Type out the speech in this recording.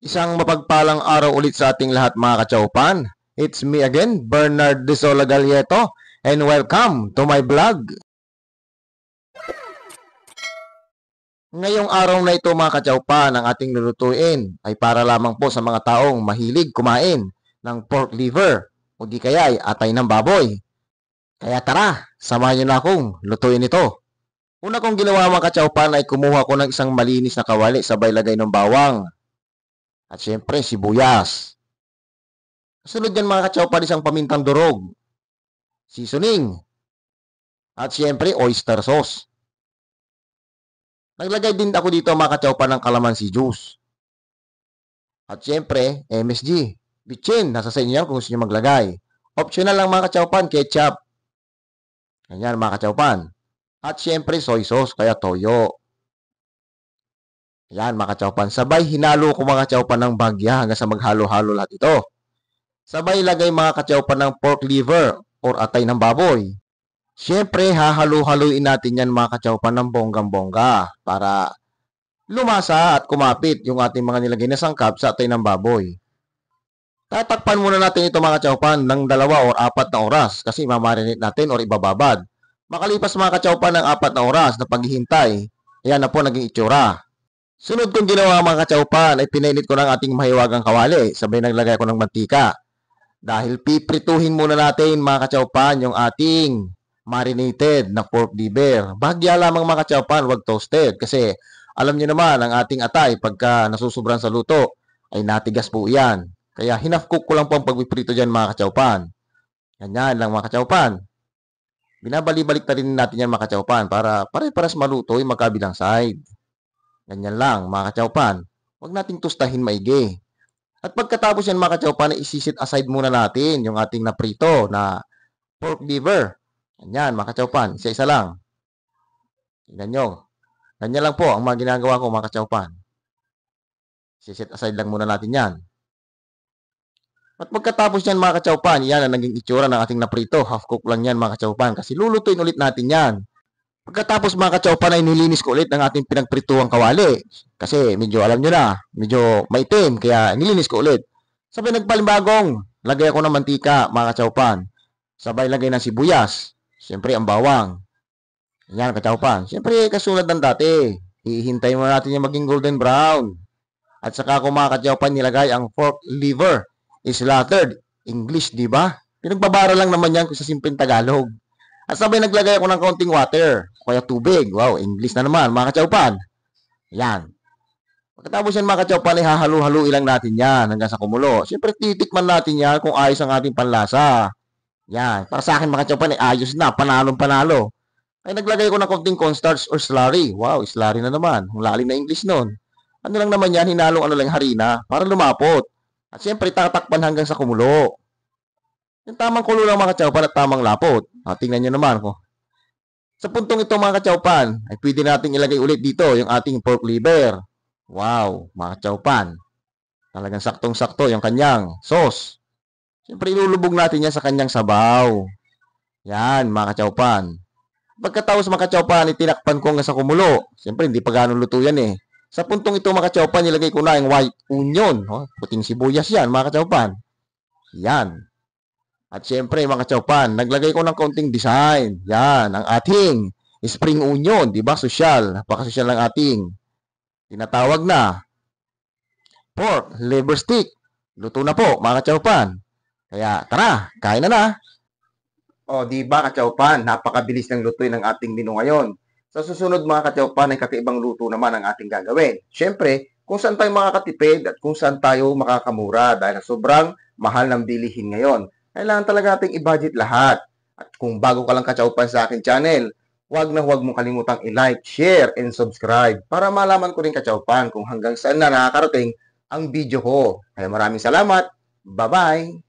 Isang mapagpalang araw ulit sa ating lahat mga kachaupan. It's me again, Bernard De Sola Galieto, and welcome to my vlog. Ngayong araw na ito mga kachaupan, ang ating lulutuin ay para lamang po sa mga taong mahilig kumain ng pork liver o di kaya ay atay ng baboy. Kaya tara, samahan niyo na akong lutuin ito. Una kong ginawa mga kachaupan ay kumuha ko ng isang malinis na kawali sabay lagay ng bawang. At syempre, sibuyas. Kasunod yan mga kachaupan, isang pamintang durog, seasoning, at syempre, oyster sauce. Naglagay din ako dito mga kachaupan ng calamansi juice. At syempre, MSG. Bitchin, nasa sa inyo yan kung gusto nyo maglagay. Optional lang mga kachaupan, ketchup. Ganyan mga kachaupan. At syempre, soy sauce, kaya toyo. Yan mga kachaupan. Sabay hinalo ko mga kachaupan ng bagya hanggang sa maghalo-halo lahat ito. Sabay lagay mga kachaupan ng pork liver or atay ng baboy. Siyempre, hahalo-haluin natin yan mga kachaupan ng bonggang-bongga para lumasa at kumapit yung ating mga nilagay na sangkap sa atay ng baboy. Tatakpan muna natin ito mga kachaupan ng 2 or 4 na oras kasi mamarinate natin or ibababad. Makalipas mga kachaupan ng 4 na oras na paghihintay, ayan na po naging itsura. Sunod kong ginawa mga kachaupan ay pinainit ko ng ating mahiwagang kawali. Sabay naglagay ko ng mantika. Dahil piprituhin muna natin mga kachaupan yung ating marinated na pork liver. Bahagya lamang mga kachaupan, wag toasted. Kasi alam niyo naman ang ating atay pagka nasusubran sa luto ay natigas po yan. Kaya hinaf cook ko lang po ang pagpiprito dyan mga kachaupan. Ganyan lang mga kachaupan. Binabalik-balik na rin natin yan mga kachaupan para pare-paras maluto yung magkabilang side. Ganyan lang, mga kachaupan. Huwag nating tustahin maigi. At pagkatapos yan, mga kachaupan, isisit aside muna natin yung ating naprito na pork liver. Ganyan, mga kachaupan. Isa-isa lang. Tingnan nyo. Ganyan lang po ang mga ginagawa ko, mga kachaupan. Isisit aside lang muna natin yan. At pagkatapos yan, mga kachaupan, yan ang naging itsura ng ating naprito. Half cook lang yan, mga kachaupan. Kasi lulutuin ulit natin yan. Pagkatapos mga kachaupan ay nilinis ko ulit ng ating pinagprituang kawali. Kasi medyo alam nyo na, medyo maitim. Kaya nilinis ko ulit. Sabay nagpalimbagong, lagay ako ng mantika mga kachaupan. Sabay lagay ng sibuyas. Siyempre ang bawang. Yan kachaupan. Siyempre kasunod ng dati. Hihintayin mo natin yung maging golden brown. At saka ko mga kachaupan nilagay ang pork liver. Slaughtered. English, di ba? Pinagbabara lang naman yan sa simpleng Tagalog. At sabay naglagay ako ng kaunting water, kaya tubig. Wow, English na naman, mga kachaupan. Yan. Pagkatapos yan, mga kachaupan, ay hahalo-haluin lang natin yan hanggang sa kumulo. Siyempre, titikman natin yan kung ayos ang ating panlasa. Yan. Para sa akin, mga kachaupan, ay ayos na. Panalong-panalo. Ay naglagay ko ng kaunting cornstarch or slurry. Wow, slurry na naman. Ang lalim na English nun. Ano lang naman yan, hinalong lang harina para lumapot. At siyempre, tatakpan hanggang sa kumulo. Yung tamang kulo lang mga kachaupan at tamang lapot. Tingnan nyo naman ko. Sa puntong ito mga kachaupan, ay pwede natin ilagay ulit dito yung ating pork liver. Wow, mga kachaupan. Talagang saktong-sakto yung kanyang sauce. Siyempre ilulubog natin yan sa kanyang sabaw. Yan mga kachaupan. Pagkatapos mga kachaupan, itinakpan ko hanggang sa kumulo. Siyempre hindi pa ganun luto yan eh. Sa puntong ito mga kachaupan, ilagay ko na yung white onion. Puting sibuyas yan mga kachaupan. Yan. At syempre mga kachaupan, naglagay ko ng kaunting design. Yan, ang ating spring onion. Diba? Sosyal. Napakasosyal ng ating tinatawag na pork liver stick. Luto na po mga kachaupan. Kaya tara, kain na na. O diba kachaupan, napakabilis ng lutuin ng ating menu ngayon. Sa susunod mga kachaupan ay kakaibang luto naman ang ating gagawin. Syempre, kung saan tayo makakatipid at kung saan tayo makakamura dahil sobrang mahal ng bilihin ngayon. Kailangan talaga nating i-budget lahat. At kung bago ka lang kachaupan sa akin channel, huwag mong kalimutang i-like, share, and subscribe para malaman ko rin kachaupan kung hanggang saan na nakakarating ang video ko. Kaya maraming salamat. Bye-bye!